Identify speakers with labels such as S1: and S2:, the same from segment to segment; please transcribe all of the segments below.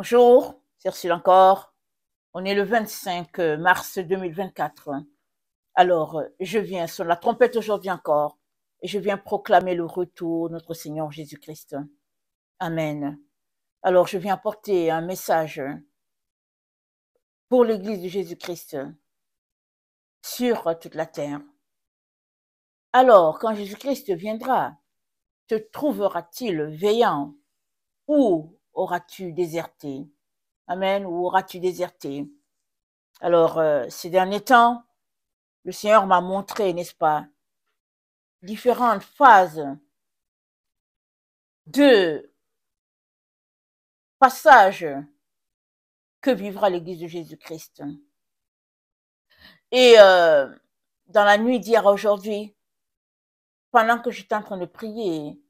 S1: Bonjour, c'est Ursule encore. On est le 25 mars 2024. Alors, je viens sur la trompette aujourd'hui encore et je viens proclamer le retour de notre Seigneur Jésus-Christ. Amen. Alors, je viens apporter un message pour l'Église de Jésus-Christ sur toute la terre. Alors, quand Jésus-Christ viendra, te trouvera-t-il veillant ou auras-tu déserté? Amen. Ou auras-tu déserté? Alors, ces derniers temps, le Seigneur m'a montré, n'est-ce pas, différentes phases de passage que vivra l'Église de Jésus-Christ. Et dans la nuit d'hier à aujourd'hui, pendant que j'étais en train de prier,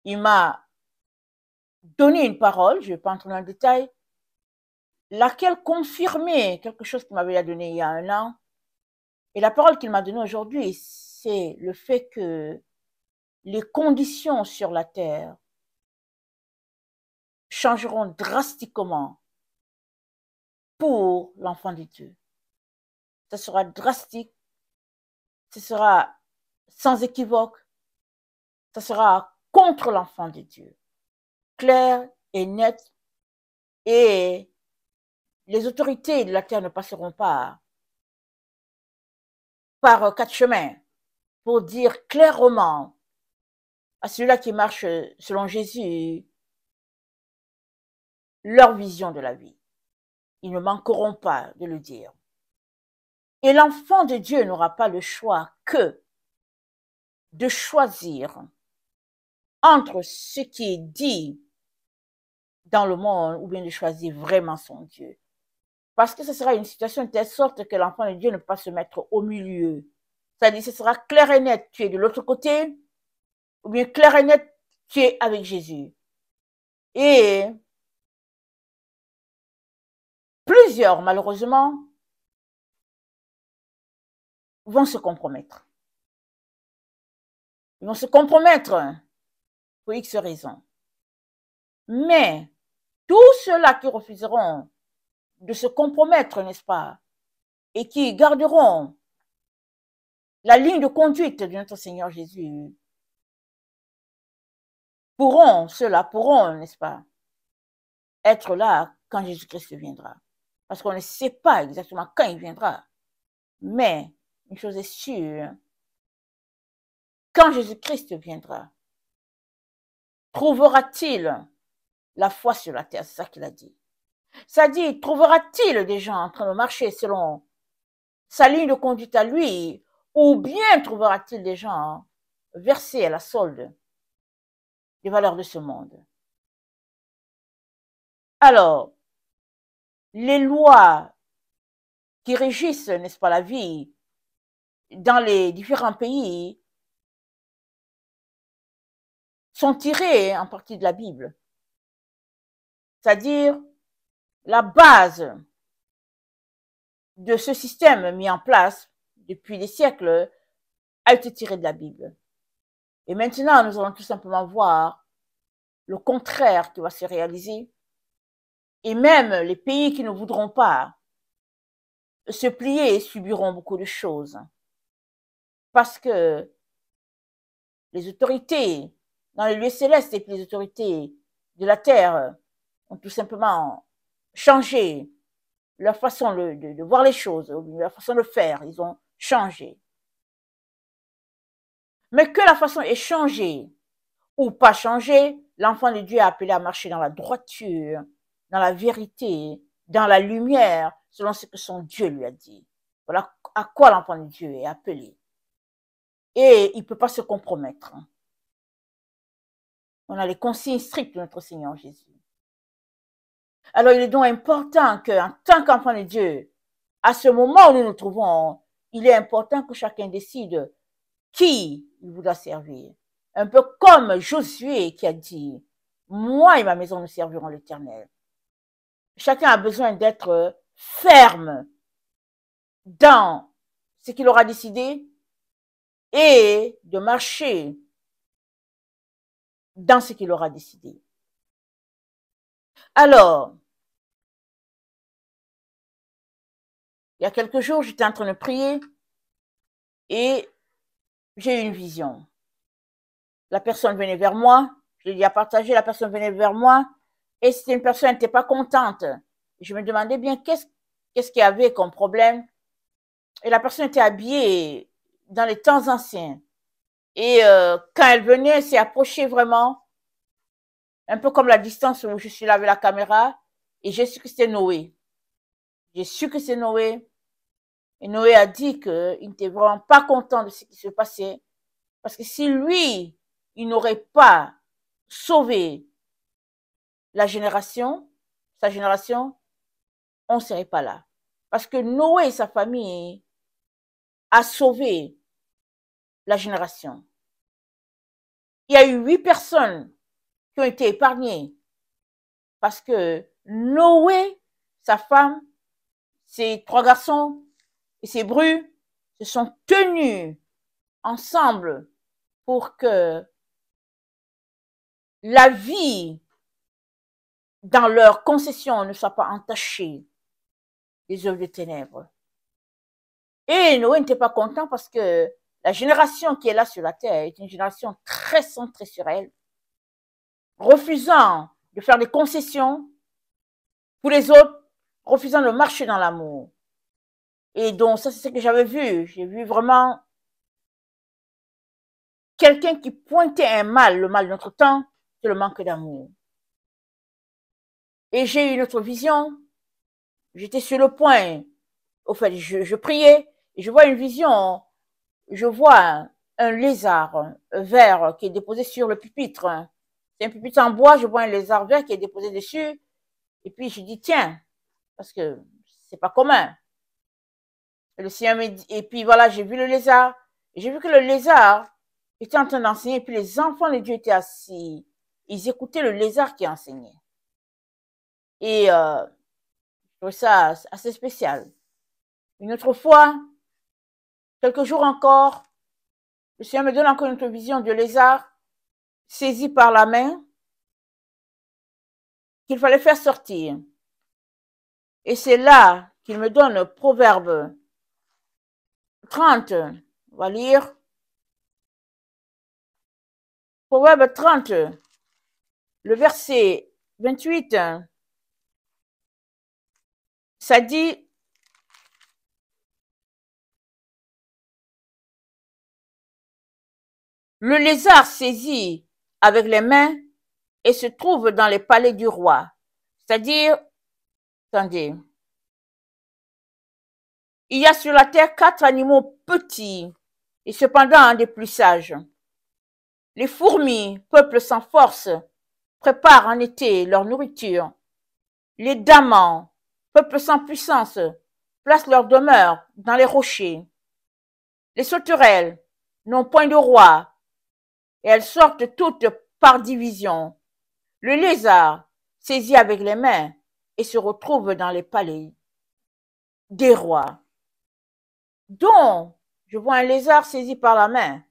S1: il m'a donné une parole, je ne vais pas entrer dans le détail, laquelle confirmait quelque chose qu'il m'avait donné il y a un an. Et la parole qu'il m'a donnée aujourd'hui, c'est le fait que les conditions sur la terre changeront drastiquement pour l'enfant de Dieu. Ce sera drastique, ce sera sans équivoque, ce sera contre l'enfant de Dieu. Clair et net, et les autorités de la terre ne passeront pas par quatre chemins pour dire clairement à ceux-là qui marchent selon Jésus leur vision de la vie. Ils ne manqueront pas de le dire. Et l'enfant de Dieu n'aura pas le choix que de choisir entre ce qui est dit dans le monde ou bien de choisir vraiment son Dieu. Parce que ce sera une situation de telle sorte que l'enfant de Dieu ne peut pas se mettre au milieu. C'est-à-dire, ce sera clair et net, tu es de l'autre côté, ou bien clair et net, tu es avec Jésus. Et plusieurs, malheureusement, vont se compromettre. Ils vont se compromettre pour X raisons. Mais tous ceux-là qui refuseront de se compromettre, n'est-ce pas, et qui garderont la ligne de conduite de notre Seigneur Jésus, ceux-là pourront, n'est-ce pas, être là quand Jésus-Christ viendra. Parce qu'on ne sait pas exactement quand il viendra. Mais une chose est sûre, quand Jésus-Christ viendra, trouvera-t-il la foi sur la terre? C'est ça qu'il a dit. Ça dit, trouvera-t-il des gens en train de marcher selon sa ligne de conduite à lui, ou bien trouvera-t-il des gens versés à la solde des valeurs de ce monde? Alors, les lois qui régissent, n'est-ce pas, la vie dans les différents pays sont tirées en partie de la Bible. C'est-à-dire, la base de ce système mis en place depuis des siècles a été tirée de la Bible. Et maintenant, nous allons tout simplement voir le contraire qui va se réaliser. Et même les pays qui ne voudront pas se plier subiront beaucoup de choses. Parce que les autorités dans les lieux célestes et puis les autorités de la terre ont tout simplement changé leur façon de voir les choses, leur façon de faire. Ils ont changé. Mais que la façon ait changé ou pas changé, l'enfant de Dieu est appelé à marcher dans la droiture, dans la vérité, dans la lumière, selon ce que son Dieu lui a dit. Voilà à quoi l'enfant de Dieu est appelé. Et il ne peut pas se compromettre. On a les consignes strictes de notre Seigneur Jésus. Alors il est donc important qu'en tant qu'enfant de Dieu, à ce moment où nous nous trouvons, il est important que chacun décide qui il voudra servir. Un peu comme Josué qui a dit, moi et ma maison nous servirons l'Éternel. Chacun a besoin d'être ferme dans ce qu'il aura décidé et de marcher dans ce qu'il aura décidé. Alors, il y a quelques jours, j'étais en train de prier et j'ai eu une vision. La personne venait vers moi, je l'ai dit à partager, la personne venait vers moi et c'était une personne qui n'était pas contente. Je me demandais bien qu'est-ce qu'il y avait comme problème. Et la personne était habillée dans les temps anciens. Et quand elle venait, elle s'est approchée vraiment, un peu comme la distance où je suis là avec la caméra, et j'ai su que c'était Noé. J'ai su que c'est Noé. Et Noé a dit qu'il n'était vraiment pas content de ce qui se passait. Parce que si lui, il n'aurait pas sauvé la génération, sa génération, on ne serait pas là. Parce que Noé et sa famille a sauvé la génération. Il y a eu 8 personnes qui ont été épargnées parce que Noé, sa femme, ses 3 garçons et ses brus se sont tenus ensemble pour que la vie dans leur concession ne soit pas entachée des œuvres de ténèbres. Et Noé n'était pas content parce que la génération qui est là sur la terre est une génération très centrée sur elle, refusant de faire des concessions pour les autres, refusant de marcher dans l'amour. Et donc, ça, c'est ce que j'avais vu. J'ai vu vraiment quelqu'un qui pointait un mal, le mal de notre temps, c'est le manque d'amour. Et j'ai eu une autre vision. J'étais sur le point. Au fait, je priais et je vois une vision. Je vois un lézard vert qui est déposé sur le pupitre. C'est un pupitre en bois, je vois un lézard vert qui est déposé dessus. Et puis, je dis, tiens, parce que c'est pas commun. Et le Seigneur me dit, et puis voilà, j'ai vu le lézard. Et j'ai vu que le lézard était en train d'enseigner. Et puis les enfants de Dieu étaient assis. Ils écoutaient le lézard qui enseignait. Et je trouvais ça assez spécial. Une autre fois, quelques jours encore, le Seigneur me donne encore une autre vision de lézard saisi par la main qu'il fallait faire sortir. Et c'est là qu'il me donne Proverbe 30. On va lire. Proverbe 30, le verset 28. Ça dit, le lézard saisit avec les mains et se trouve dans les palais du roi. C'est-à-dire, attendez, il y a sur la terre 4 animaux petits et cependant des plus sages. Les fourmis, peuple sans force, préparent en été leur nourriture. Les damans, peuple sans puissance, placent leur demeure dans les rochers. Les sauterelles n'ont point de roi, et elles sortent toutes par division. Le lézard saisit avec les mains et se retrouve dans les palais des rois. Donc, je vois un lézard saisi par la main,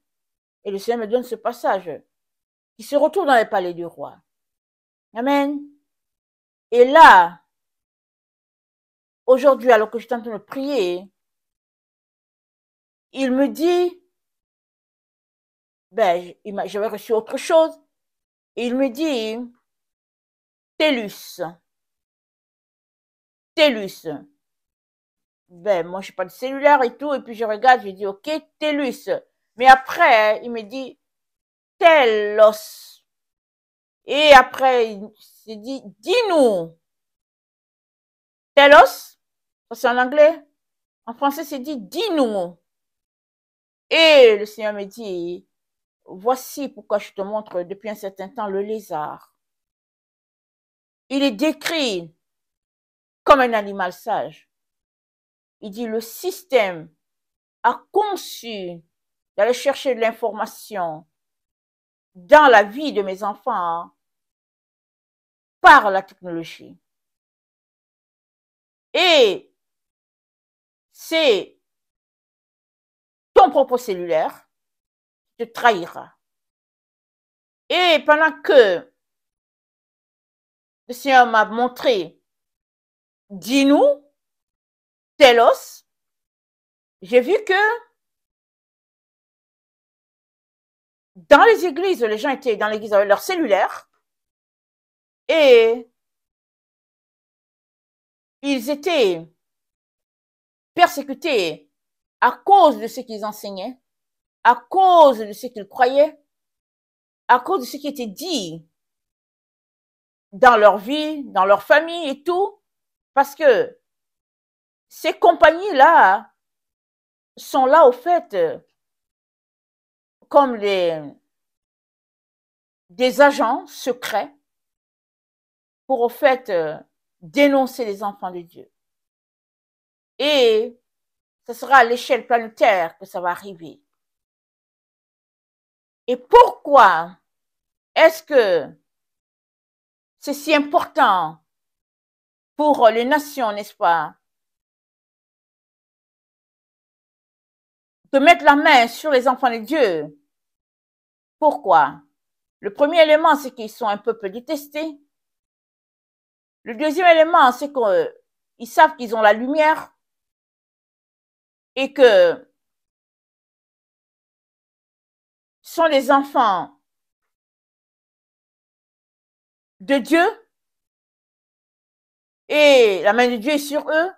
S1: et le Seigneur me donne ce passage, qui se retrouve dans les palais du roi. Amen. Et là, aujourd'hui, alors que je suis en train de prier, il me dit, j'avais reçu autre chose, et il me dit, Tellus. Tellus. Moi, je n'ai pas de cellulaire et tout, et puis je regarde, je dis, ok, Tellus. Mais après, il me dit, Telos. Et après, il s'est dit, dis-nous. Telos, ça c'est en anglais. En français, c'est dit, dis-nous. Et le Seigneur me dit, voici pourquoi je te montre depuis un certain temps le lézard. Il est décrit comme un animal sage. Il dit, le système a conçu d'aller chercher de l'information dans la vie de mes enfants par la technologie. Et c'est ton propre cellulaire qui te trahira. Et pendant que le Seigneur m'a montré, dis-nous, telos. J'ai vu que dans les églises, les gens étaient dans l'église avec leur cellulaire et ils étaient persécutés à cause de ce qu'ils enseignaient, à cause de ce qu'ils croyaient, à cause de ce qui était dit dans leur vie, dans leur famille et tout, parce que ces compagnies-là sont là au fait comme des agents secrets pour au fait dénoncer les enfants de Dieu. Et ce sera à l'échelle planétaire que ça va arriver. Et pourquoi est-ce que c'est si important pour les nations, n'est-ce pas, de mettre la main sur les enfants de Dieu? Pourquoi? Le premier élément, c'est qu'ils sont un peuple détesté. Le deuxième élément, c'est qu'ils savent qu'ils ont la lumière et que sont des enfants de Dieu et la main de Dieu est sur eux.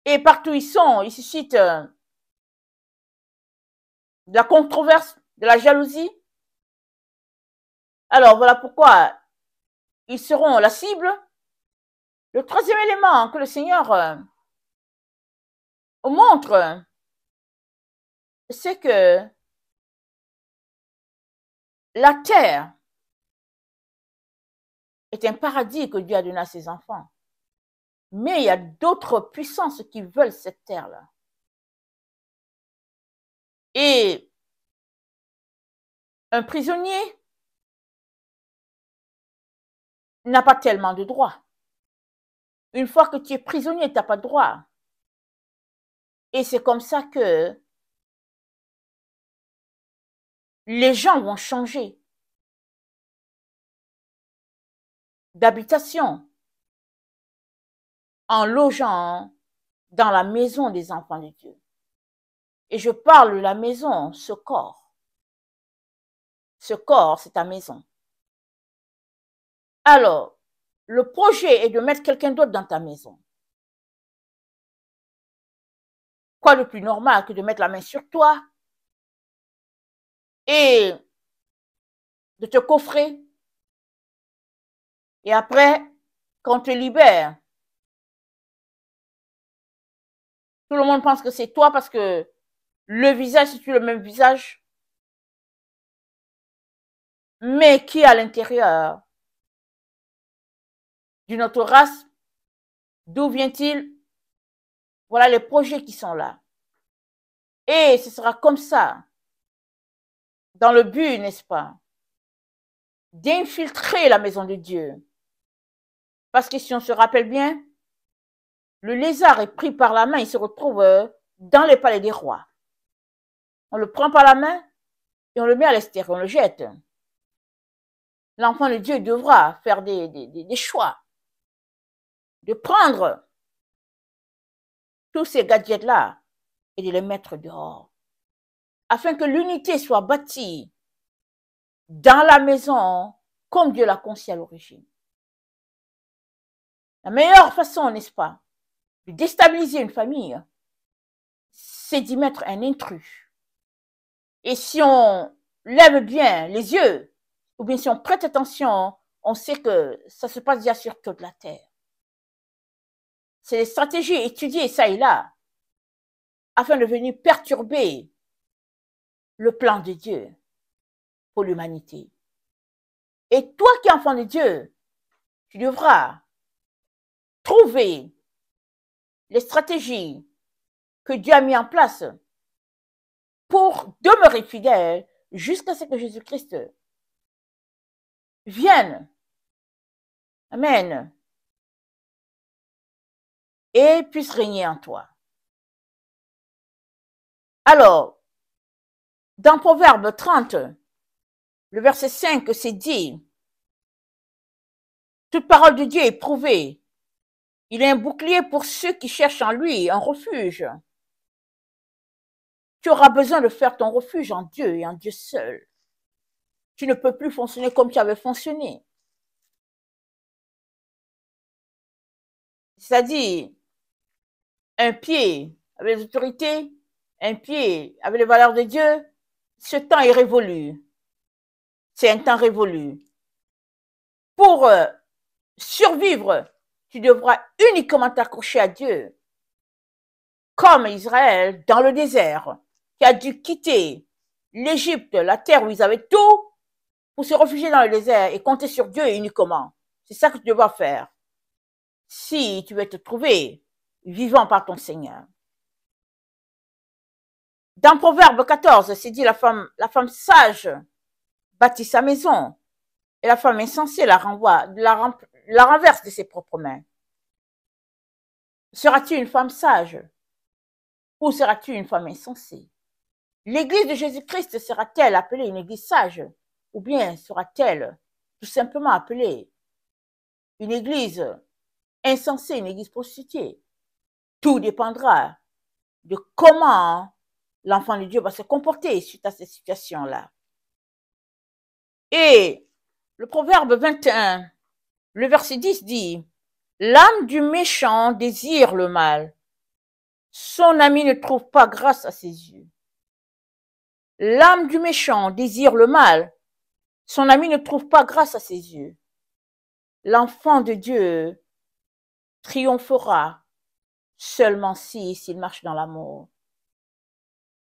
S1: Et partout où ils sont, ils suscitent de la controverse, de la jalousie. Alors voilà pourquoi ils seront la cible. Le troisième élément que le Seigneur montre, c'est que la terre est un paradis que Dieu a donné à ses enfants. Mais il y a d'autres puissances qui veulent cette terre-là. Et un prisonnier n'a pas tellement de droits. Une fois que tu es prisonnier, tu n'as pas de droit. Et c'est comme ça que les gens vont changer d'habitation en logeant dans la maison des enfants de Dieu. Et je parle de la maison, ce corps. Ce corps, c'est ta maison. Alors, le projet est de mettre quelqu'un d'autre dans ta maison. Quoi de plus normal que de mettre la main sur toi et de te coffrer. Et après, quand on te libère, tout le monde pense que c'est toi parce que le visage, c'est le même visage. Mais qui est à l'intérieur d'une autre race? D'où vient-il? Voilà les projets qui sont là. Et ce sera comme ça, dans le but, n'est-ce pas, d'infiltrer la maison de Dieu. Parce que si on se rappelle bien, le lézard est pris par la main, il se retrouve dans les palais des rois. On le prend par la main et on le met à l'extérieur, on le jette. L'enfant de Dieu devra faire des choix, de prendre tous ces gadgets-là et de les mettre dehors, afin que l'unité soit bâtie dans la maison comme Dieu l'a conçue à l'origine. La meilleure façon, n'est-ce pas, de déstabiliser une famille, c'est d'y mettre un intrus. Et si on lève bien les yeux, ou bien si on prête attention, on sait que ça se passe déjà sur toute la terre. C'est des stratégies étudiées ça et là, afin de venir perturber le plan de Dieu pour l'humanité. Et toi qui es enfant de Dieu, tu devras trouver les stratégies que Dieu a mis en place pour demeurer fidèle jusqu'à ce que Jésus-Christ vienne. Amen. Et puisse régner en toi. Alors, dans Proverbe 30, le verset 5, c'est dit, Toute parole de Dieu est prouvée. Il est un bouclier pour ceux qui cherchent en lui un refuge. Tu auras besoin de faire ton refuge en Dieu et en Dieu seul. Tu ne peux plus fonctionner comme tu avais fonctionné. C'est-à-dire, un pied avec les autorités, un pied avec les valeurs de Dieu, ce temps est révolu. C'est un temps révolu. Pour survivre, tu devras uniquement t'accrocher à Dieu. Comme Israël dans le désert, qui a dû quitter l'Égypte, la terre où ils avaient tout, pour se réfugier dans le désert et compter sur Dieu uniquement. C'est ça que tu devras faire. Si tu veux te trouver vivant par ton Seigneur. Dans Proverbe 14, c'est dit la femme sage bâtit sa maison et la femme insensée la renverse de ses propres mains. Seras-tu une femme sage ou seras-tu une femme insensée? L'église de Jésus-Christ sera-t-elle appelée une église sage ou bien sera-t-elle tout simplement appelée une église insensée, une église prostituée? Tout dépendra de comment l'enfant de Dieu va se comporter suite à cette situation-là. Et le Proverbe 21, le verset 10 dit, « L'âme du méchant désire le mal. Son ami ne trouve pas grâce à ses yeux. » L'âme du méchant désire le mal. Son ami ne trouve pas grâce à ses yeux. L'enfant de Dieu triomphera seulement s'il marche dans l'amour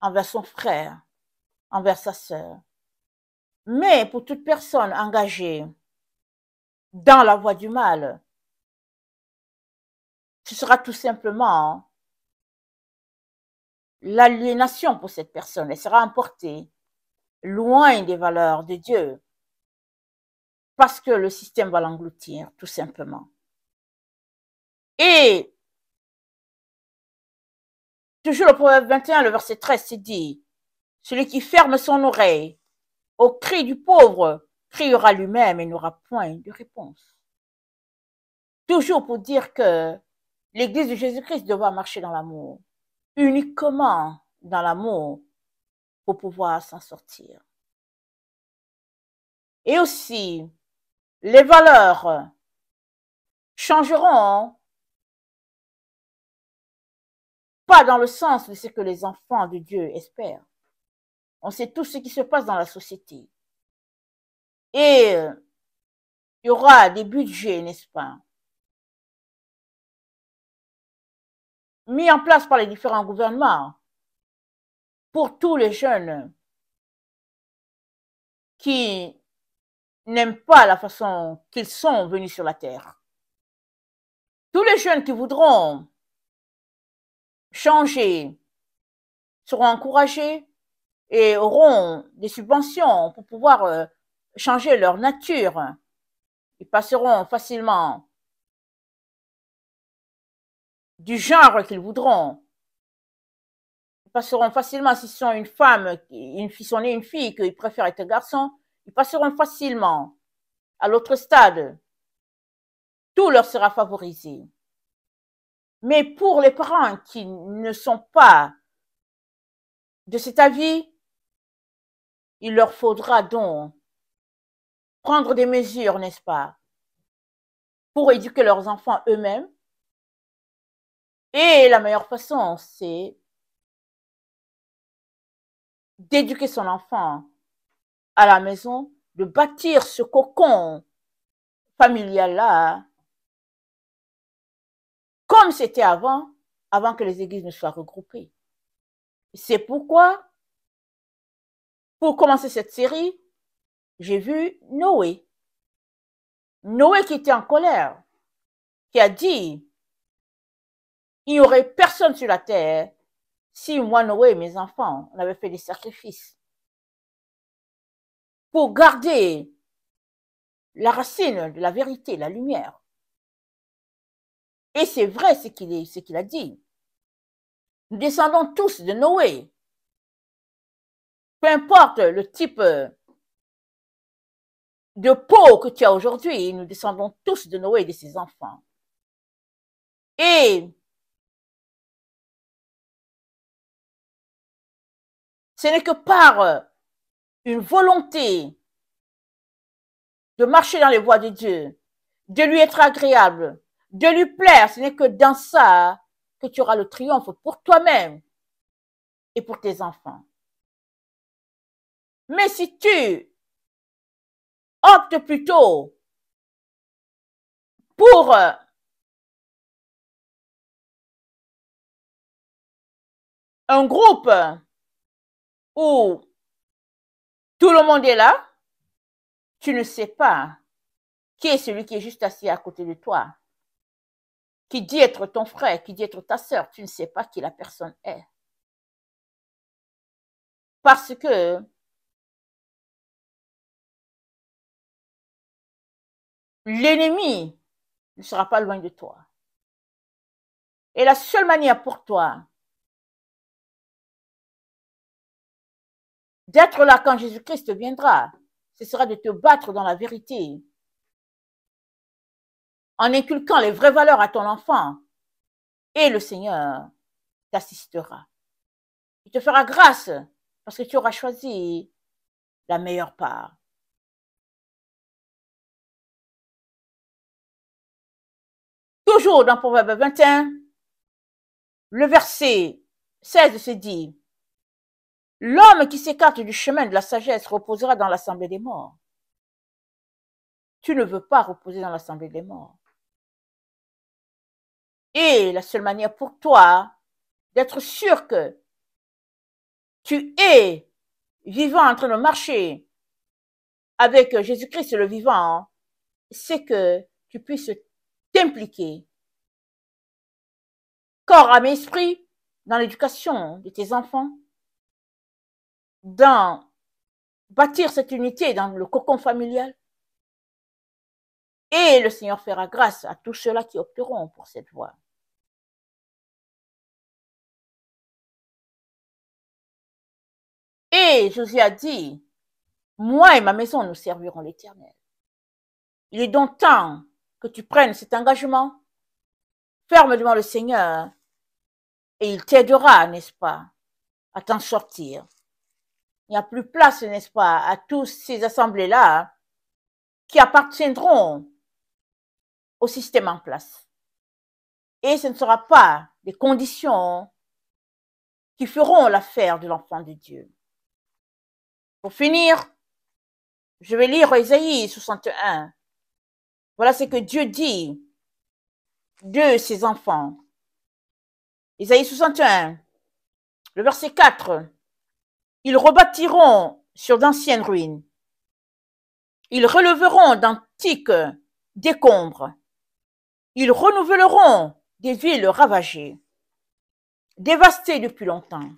S1: envers son frère, envers sa sœur. Mais pour toute personne engagée dans la voie du mal, ce sera tout simplement l'aliénation pour cette personne. Elle sera emportée loin des valeurs de Dieu parce que le système va l'engloutir, tout simplement. Et toujours le Proverbe 21, le verset 13, c'est dit, « Celui qui ferme son oreille au cri du pauvre criera lui-même et n'aura point de réponse. » Toujours pour dire que l'Église de Jésus-Christ doit marcher dans l'amour, uniquement dans l'amour pour pouvoir s'en sortir. Et aussi, les valeurs changeront pas dans le sens de ce que les enfants de Dieu espèrent. On sait tout ce qui se passe dans la société. Et il y aura des budgets, n'est-ce pas, mis en place par les différents gouvernements pour tous les jeunes qui n'aiment pas la façon qu'ils sont venus sur la terre. Tous les jeunes qui voudront changer seront encouragés et auront des subventions pour pouvoir changer leur nature. Ils passeront facilement du genre qu'ils voudront. Ils passeront facilement, s'ils sont une femme, s'ils sont nés une fille, qu'ils préfèrent être garçon, ils passeront facilement à l'autre stade. Tout leur sera favorisé. Mais pour les parents qui ne sont pas de cet avis, il leur faudra donc prendre des mesures, n'est-ce pas, pour éduquer leurs enfants eux-mêmes. Et la meilleure façon, c'est d'éduquer son enfant à la maison, de bâtir ce cocon familial-là, comme c'était avant que les églises ne soient regroupées. C'est pourquoi, pour commencer cette série, j'ai vu Noé. Noé qui était en colère, qui a dit, il n'y aurait personne sur la terre si moi, Noé et mes enfants, on avait fait des sacrifices pour garder la racine de la vérité, la lumière. Et c'est vrai ce qu'il a dit. Nous descendons tous de Noé. Peu importe le type de peau que tu as aujourd'hui, nous descendons tous de Noé et de ses enfants. Et ce n'est que par une volonté de marcher dans les voies de Dieu, de lui être agréable, de lui plaire, ce n'est que dans ça que tu auras le triomphe pour toi-même et pour tes enfants. Mais si tu optes plutôt pour un groupe où tout le monde est là, tu ne sais pas qui est celui qui est juste assis à côté de toi, qui dit être ton frère, qui dit être ta sœur, tu ne sais pas qui la personne est. Parce que l'ennemi ne sera pas loin de toi. Et la seule manière pour toi d'être là quand Jésus-Christ viendra, ce sera de te battre dans la vérité, en inculquant les vraies valeurs à ton enfant, et le Seigneur t'assistera. Il te fera grâce parce que tu auras choisi la meilleure part. Toujours dans Proverbe 21, le verset 16 se dit: l'homme qui s'écarte du chemin de la sagesse reposera dans l'assemblée des morts. Tu ne veux pas reposer dans l'assemblée des morts. Et la seule manière pour toi d'être sûr que tu es vivant en train de marcher avec Jésus-Christ le vivant, c'est que tu puisses t'impliquer corps, âme et esprit dans l'éducation de tes enfants, dans bâtir cette unité dans le cocon familial. Et le Seigneur fera grâce à tous ceux-là qui opteront pour cette voie. Et Josué a dit: moi et ma maison, nous servirons l'Éternel. Il est donc temps que tu prennes cet engagement ferme devant le Seigneur et il t'aidera, n'est-ce pas, à t'en sortir. Il n'y a plus place, n'est-ce pas, à tous ces assemblées-là qui appartiendront au système en place. Et ce ne sera pas des conditions qui feront l'affaire de l'enfant de Dieu. Pour finir, je vais lire Ésaïe 61. Voilà ce que Dieu dit de ses enfants. Ésaïe 61, le verset 4. Ils rebâtiront sur d'anciennes ruines. Ils relèveront d'antiques décombres. Ils renouvelleront des villes ravagées, dévastées depuis longtemps.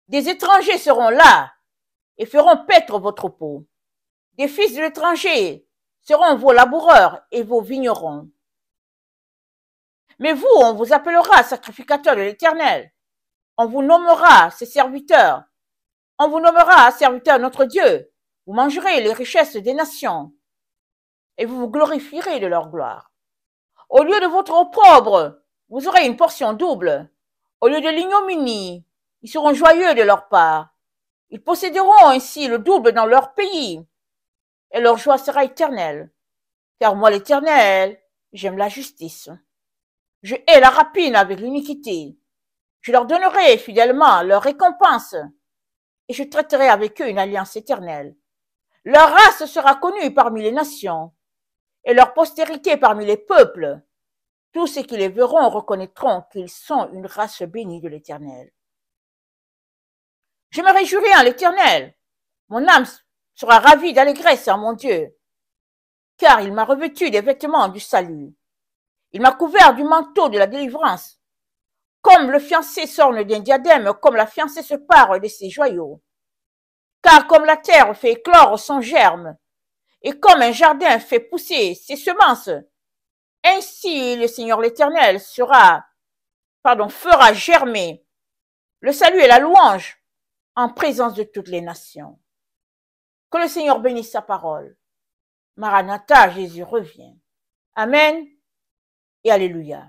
S1: Des étrangers seront là et feront paître vos troupeaux. Des fils de l'étranger seront vos laboureurs et vos vignerons. Mais vous, on vous appellera sacrificateurs de l'Éternel. On vous nommera ses serviteurs. On vous nommera serviteurs de notre Dieu. Vous mangerez les richesses des nations et vous vous glorifierez de leur gloire. Au lieu de votre opprobre, vous aurez une portion double. Au lieu de l'ignominie, ils seront joyeux de leur part. Ils posséderont ainsi le double dans leur pays et leur joie sera éternelle. Car moi, l'Éternel, j'aime la justice. Je hais la rapine avec l'iniquité. Je leur donnerai fidèlement leur récompense et je traiterai avec eux une alliance éternelle. Leur race sera connue parmi les nations et leur postérité parmi les peuples. Tous ceux qui les verront reconnaîtront qu'ils sont une race bénie de l'Éternel. Je me réjouirai en l'Éternel. Mon âme sera ravie d'allégresse en mon Dieu, car il m'a revêtu des vêtements du salut. Il m'a couvert du manteau de la délivrance. Comme le fiancé s'orne d'un diadème, comme la fiancée se pare de ses joyaux. Car comme la terre fait éclore son germe, et comme un jardin fait pousser ses semences, ainsi le Seigneur l'Éternel fera germer le salut et la louange en présence de toutes les nations. Que le Seigneur bénisse sa parole. Maranatha, Jésus revient. Amen et alléluia.